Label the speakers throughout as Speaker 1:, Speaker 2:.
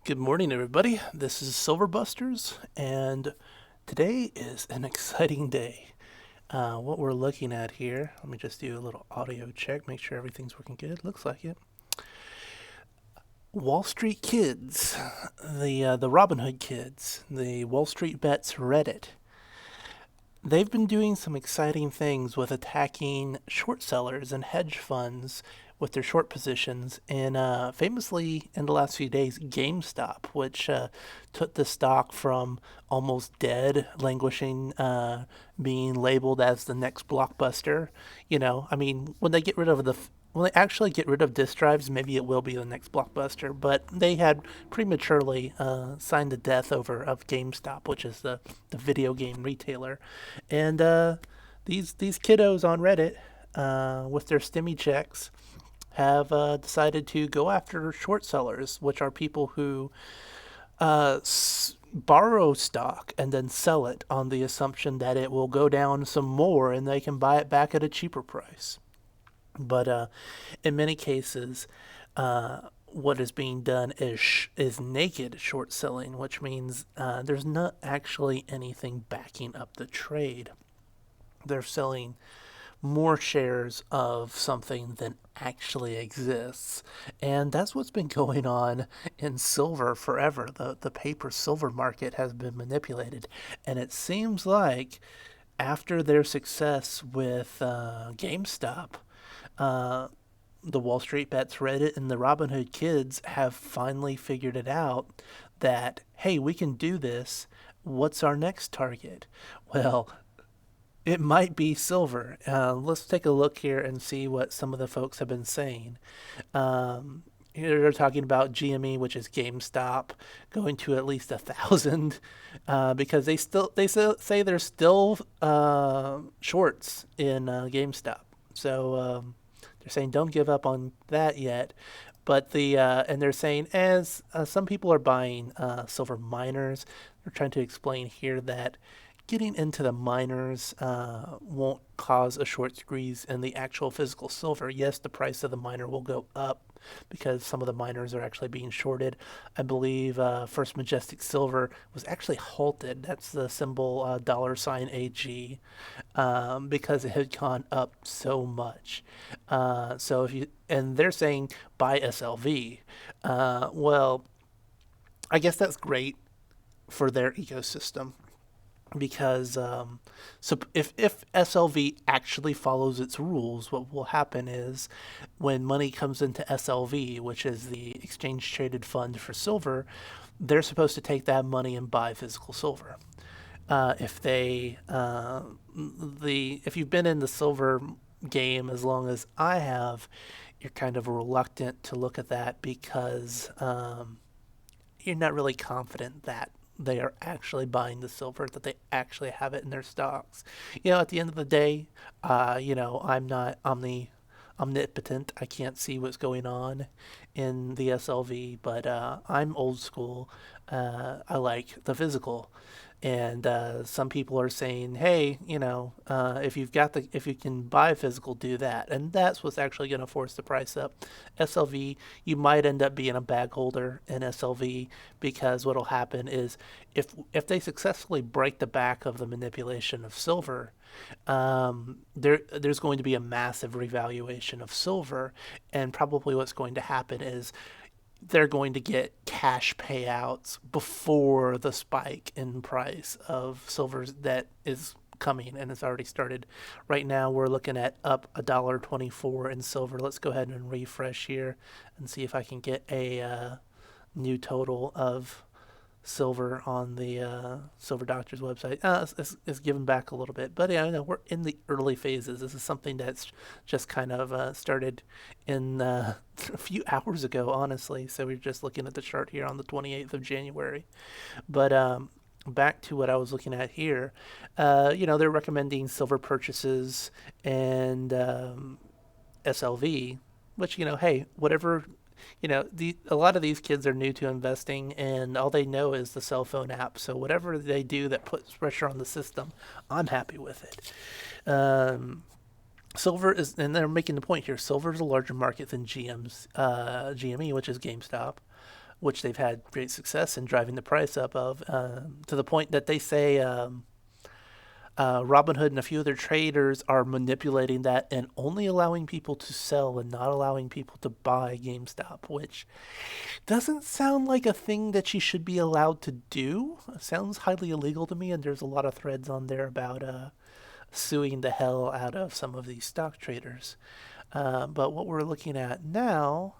Speaker 1: Good morning, everybody. This is Silver Busters, and today is an exciting day. What we're looking at here, let me just do a little audio check, make sure everything's working good. Looks like it. Wall Street Kids, the Robin Hood Kids, the WallStreetBets Reddit. They've been doing some exciting things with attacking short sellers and hedge funds with their short positions, and famously in the last few days, GameStop, which took the stock from almost dead, languishing, being labeled as the next blockbuster. I mean, when they actually get rid of disk drives, maybe it will be the next blockbuster. But they had prematurely signed the death over of GameStop, which is the video game retailer, and these kiddos on Reddit with their stimmy checks have decided to go after short sellers, which are people who borrow stock and then sell it on the assumption that it will go down some more and they can buy it back at a cheaper price. But in many cases, what is being done is naked short selling, which means there's not actually anything backing up the trade. They're selling more shares of something than actually exists. And that's what's been going on in silver forever. The paper silver market has been manipulated. And it seems like after their success with GameStop, the WallStreetBets Reddit and the Robinhood kids have finally figured it out that, hey, we can do this. What's our next target? Well, it might be silver. Let's take a look here and see what some of the folks have been saying. Here they're talking about GME, which is GameStop, going to at least 1,000 because they say there's still shorts in GameStop. So they're saying don't give up on that yet. But and they're saying as some people are buying silver miners, they're trying to explain here that getting into the miners won't cause a short squeeze in the actual physical silver. Yes, the price of the miner will go up because some of the miners are actually being shorted. I believe First Majestic Silver was actually halted. That's the symbol $AG because it had gone up so much. So if you and they're saying buy SLV. Well, I guess that's great for their ecosystem because so if SLV actually follows its rules, what will happen is when money comes into SLV, which is the exchange traded fund for silver, they're supposed to take that money and buy physical silver. If they if you've been in the silver game as long as I have, you're kind of reluctant to look at that because you're not really confident that they are actually buying the silver, that they actually have it in their stocks. At the end of the day, I'm not omnipotent. I can't see what's going on in the SLV, but I'm old school. I like the physical. And some people are saying, hey, if you can buy physical, do that. And that's what's actually going to force the price up. SLV, you might end up being a bag holder in SLV because what'll happen is if they successfully break the back of the manipulation of silver, there's going to be a massive revaluation of silver, and probably what's going to happen is they're going to get cash payouts before the spike in price of silver that is coming, and it's already started. Right now we're looking at up $1.24 in silver. Let's go ahead and refresh here and see if I can get a new total of silver on the Silver Doctor's website. It's given back a little bit, but yeah, I know we're in the early phases. This is something that's just kind of started in a few hours ago, honestly. So we're just looking at the chart here on the 28th of January. But back to what I was looking at here, they're recommending silver purchases and SLV, which hey, whatever a lot of these kids are new to investing and all they know is the cell phone app. So whatever they do that puts pressure on the system, I'm happy with it. Silver is, and they're making the point here, silver is a larger market than GME, which is GameStop. which they've had great success in driving the price up of, to the point that they say Robinhood and a few other traders are manipulating that and only allowing people to sell and not allowing people to buy GameStop, which doesn't sound like a thing that you should be allowed to do. It sounds highly illegal to me, and there's a lot of threads on there about suing the hell out of some of these stock traders. But what we're looking at now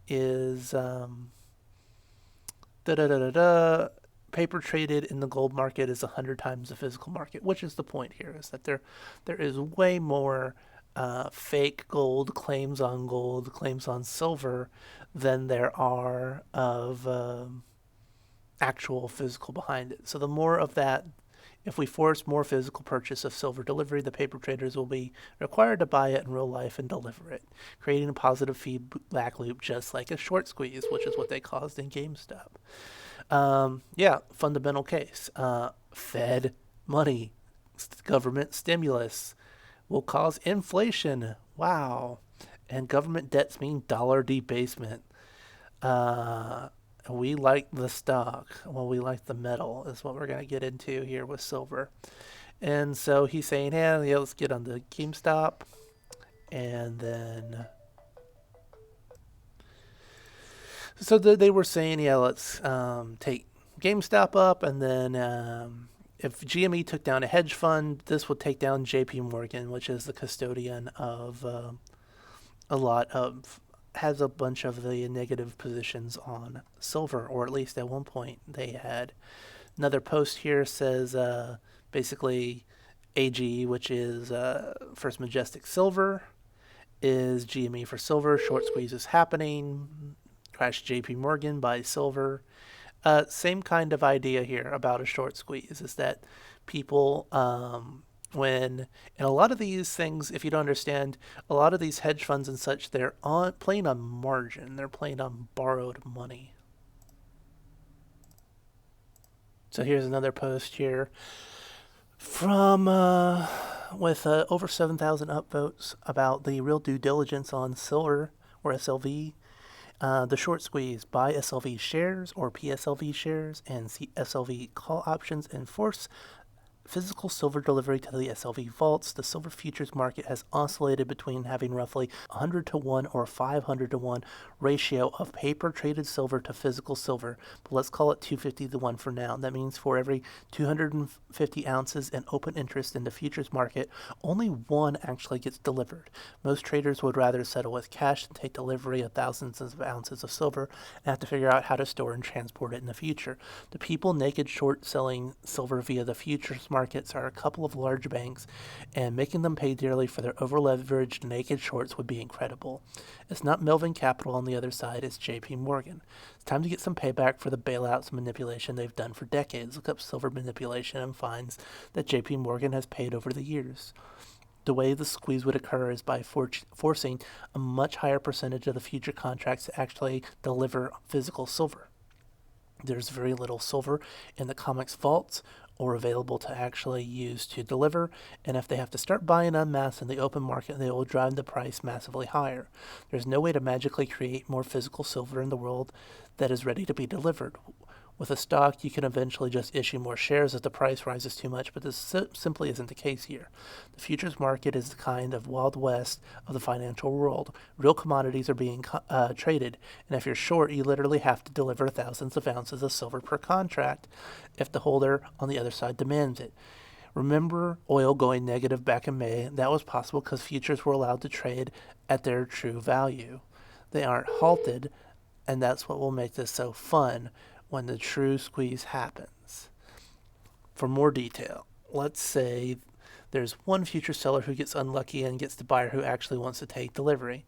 Speaker 1: is da da da da da. Paper traded in the gold market is 100 times the physical market, which is the point here, is that there is way more fake gold, claims on silver than there are of actual physical behind it. So the more of that, if we force more physical purchase of silver delivery, the paper traders will be required to buy it in real life and deliver it, creating a positive feedback loop just like a short squeeze, which is what they caused in GameStop. Yeah, fundamental case. Fed money, government stimulus will cause inflation. Wow. And government debts mean dollar debasement. We like the stock. Well, we like the metal, is what we're going to get into here with silver. And so he's saying, hey, yeah, let's get on the GameStop. And then so they were saying, yeah, let's take GameStop up, and then if GME took down a hedge fund, this would take down JP Morgan, which is the custodian of has a bunch of the negative positions on silver, or at least at one point they had. Another post here says basically AG, which is First Majestic Silver, is GME for silver. Short squeeze is happening. Crash JP Morgan, buy silver. Same kind of idea here about a short squeeze, is that people, and a lot of these things, if you don't understand, a lot of these hedge funds and such, they're playing on margin. They're playing on borrowed money. So here's another post here from with over 7,000 upvotes about the real due diligence on silver, or SLV. The short squeeze: buy SLV shares or PSLV shares and see SLV call options and force physical silver delivery to the SLV vaults. The silver futures market has oscillated between having roughly 100 to 1 or 500 to 1 ratio of paper traded silver to physical silver, but let's call it 250 to 1 for now. That means for every 250 ounces in open interest in the futures market, only one actually gets delivered. Most traders would rather settle with cash than take delivery of thousands of ounces of silver and have to figure out how to store and transport it in the future. The people naked short selling silver via the futures markets are a couple of large banks, and making them pay dearly for their over-leveraged naked shorts would be incredible. It's not Melvin Capital on the other side, it's JP Morgan. It's time to get some payback for the bailouts and manipulation they've done for decades. Look up silver manipulation and finds that JP Morgan has paid over the years. The way the squeeze would occur is by forcing a much higher percentage of the future contracts to actually deliver physical silver. There's very little silver in the COMEX vaults or available to actually use to deliver, and if they have to start buying en masse in the open market, they will drive the price massively higher. There's no way to magically create more physical silver in the world that is ready to be delivered. With a stock, you can eventually just issue more shares if the price rises too much, but this simply isn't the case here. The futures market is the kind of Wild West of the financial world. Real commodities are being traded, and if you're short, you literally have to deliver thousands of ounces of silver per contract if the holder on the other side demands it. Remember oil going negative back in May? That was possible because futures were allowed to trade at their true value. They aren't halted, and that's what will make this so fun when the true squeeze happens. For more detail, let's say there's one future seller who gets unlucky and gets the buyer who actually wants to take delivery.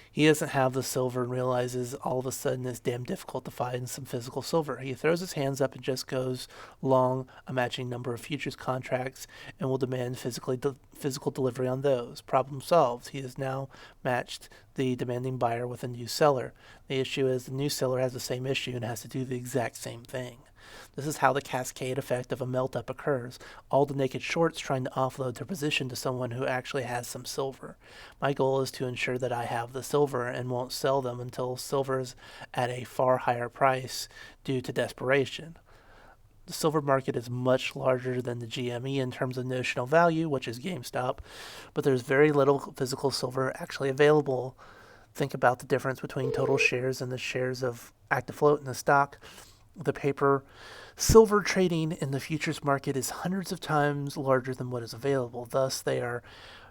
Speaker 1: He doesn't have the silver and realizes all of a sudden it's damn difficult to find some physical silver. He throws his hands up and just goes long a matching number of futures contracts and will demand physical delivery on those. Problem solved. He has now matched the demanding buyer with a new seller. The issue is the new seller has the same issue and has to do the exact same thing. This is how the cascade effect of a melt-up occurs. All the naked shorts trying to offload their position to someone who actually has some silver. My goal is to ensure that I have the silver and won't sell them until silver's at a far higher price due to desperation. The silver market is much larger than the GME in terms of notional value, which is GameStop, but there's very little physical silver actually available. Think about the difference between total shares and the shares of active float in the stock. The paper silver trading in the futures market is hundreds of times larger than what is available. Thus, they are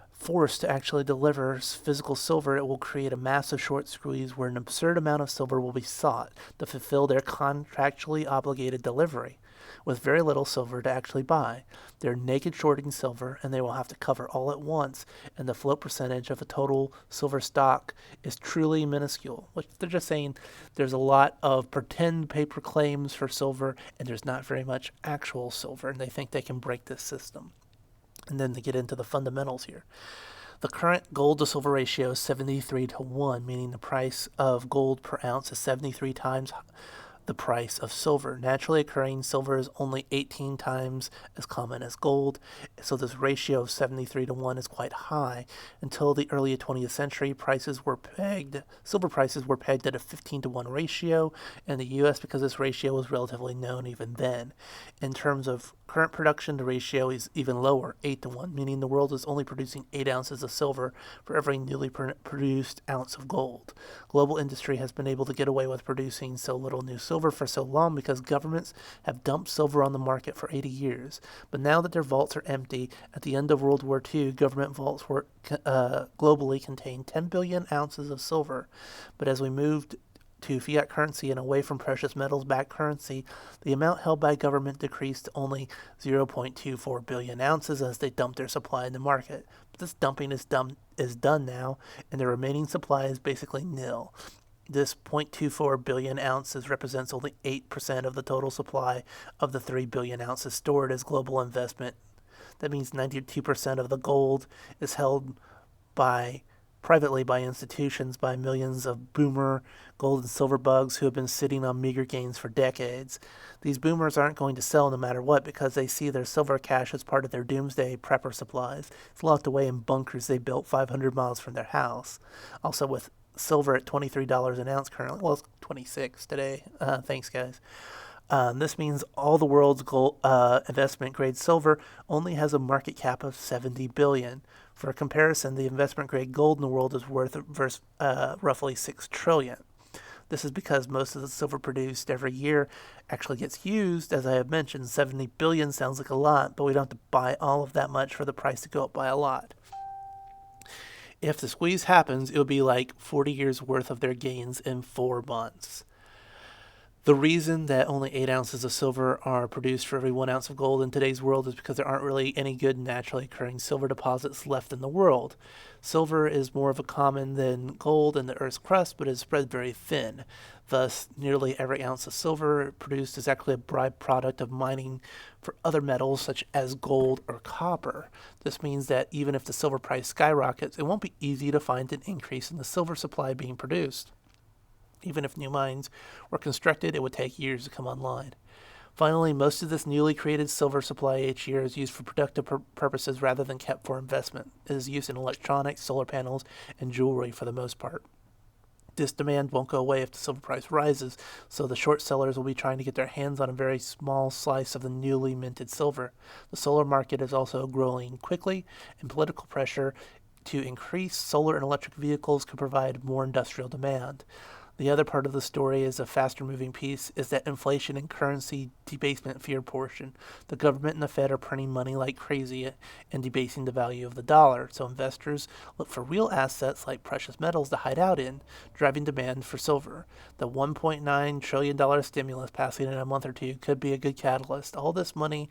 Speaker 1: forced to actually deliver physical silver. It will create a massive short squeeze where an absurd amount of silver will be sought to fulfill their contractually obligated delivery with very little silver to actually buy. They're naked shorting silver, and they will have to cover all at once, and the float percentage of a total silver stock is truly minuscule. Which they're just saying there's a lot of pretend paper claims for silver, and there's not very much actual silver, and they think they can break this system. And then they get into the fundamentals here. The current gold to silver ratio is 73 to 1, meaning the price of gold per ounce is 73 times the price of silver. Naturally occurring silver is only 18 times as common as gold, so this ratio of 73 to 1 is quite high. Until the early 20th century, silver prices were pegged at a 15 to 1 ratio in the US because this ratio was relatively known even then. In terms of current production, the ratio is even lower, 8 to 1, meaning the world is only producing 8 ounces of silver for every newly produced ounce of gold. Global industry has been able to get away with producing so little new silver for so long because governments have dumped silver on the market for 80 years. But now that their vaults are empty, at the end of World War II, government vaults globally contained 10 billion ounces of silver. But as we moved to fiat currency and away from precious metals-backed currency, the amount held by government decreased to only 0.24 billion ounces as they dumped their supply in the market. But this dumping is done now, and the remaining supply is basically nil. This 0.24 billion ounces represents only 8% of the total supply of the 3 billion ounces stored as global investment. That means 92% of the gold is held privately by institutions, by millions of boomer gold and silver bugs who have been sitting on meager gains for decades. These boomers aren't going to sell no matter what because they see their silver cash as part of their doomsday prepper supplies. It's locked away in bunkers they built 500 miles from their house. Also, with silver at $23 an ounce currently, well, it's 26 today. Thanks, guys. This means all the world's gold, investment-grade silver only has a market cap of $70 billion. For comparison, the investment-grade gold in the world is worth roughly $6 trillion. This is because most of the silver produced every year actually gets used. As I have mentioned, 70 billion sounds like a lot, but we don't have to buy all of that much for the price to go up by a lot. If the squeeze happens, it will be like 40 years worth of their gains in 4 months. The reason that only 8 ounces of silver are produced for every 1 ounce of gold in today's world is because there aren't really any good naturally occurring silver deposits left in the world. Silver is more of a common than gold in the Earth's crust, but is spread very thin. Thus, nearly every ounce of silver produced is actually a byproduct of mining for other metals such as gold or copper. This means that even if the silver price skyrockets, it won't be easy to find an increase in the silver supply being produced. Even if new mines were constructed, it would take years to come online. Finally, most of this newly created silver supply each year is used for productive purposes rather than kept for investment. It is used in electronics, solar panels, and jewelry for the most part. This demand won't go away if the silver price rises, so the short sellers will be trying to get their hands on a very small slice of the newly minted silver. The solar market is also growing quickly, and political pressure to increase solar and electric vehicles could provide more industrial demand. The other part of the story is a faster moving piece is that inflation and currency debasement fear portion. The government and the Fed are printing money like crazy and debasing the value of the dollar, so investors look for real assets like precious metals to hide out in, driving demand for silver. The $1.9 trillion stimulus passing in a month or two could be a good catalyst. All this money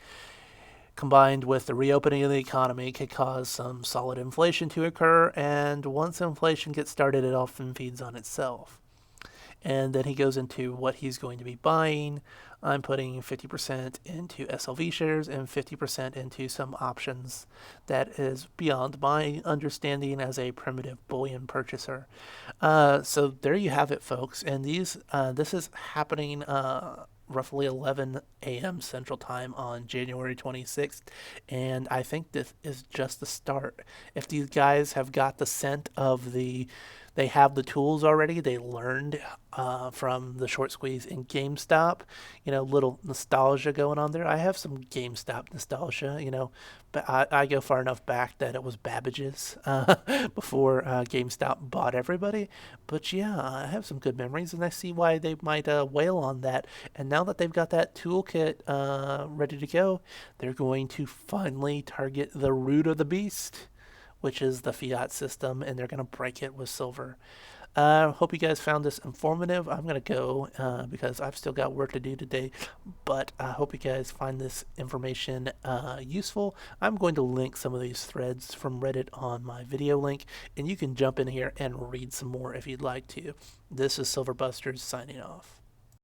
Speaker 1: combined with the reopening of the economy could cause some solid inflation to occur, and once inflation gets started, it often feeds on itself. And then he goes into what he's going to be buying. I'm putting 50% into SLV shares and 50% into some options. That is beyond my understanding as a primitive bullion purchaser. So there you have it, folks. And this is happening roughly 11 a.m. Central Time on January 26th, and I think this is just the start. If these guys have got the scent of they have the tools already. They learned from the short squeeze in GameStop. Little nostalgia going on there. I have some GameStop nostalgia, but I go far enough back that it was Babbage's before GameStop bought everybody. But yeah, I have some good memories, and I see why they might wail on that. And now that they've got that toolkit ready to go, they're going to finally target the root of the beast, which is the fiat system, and they're going to break it with silver. Hope you guys found this informative. I'm going to go because I've still got work to do today, but I hope you guys find this information useful. I'm going to link some of these threads from Reddit on my video link, and you can jump in here and read some more if you'd like to. This is Silverbusters signing off.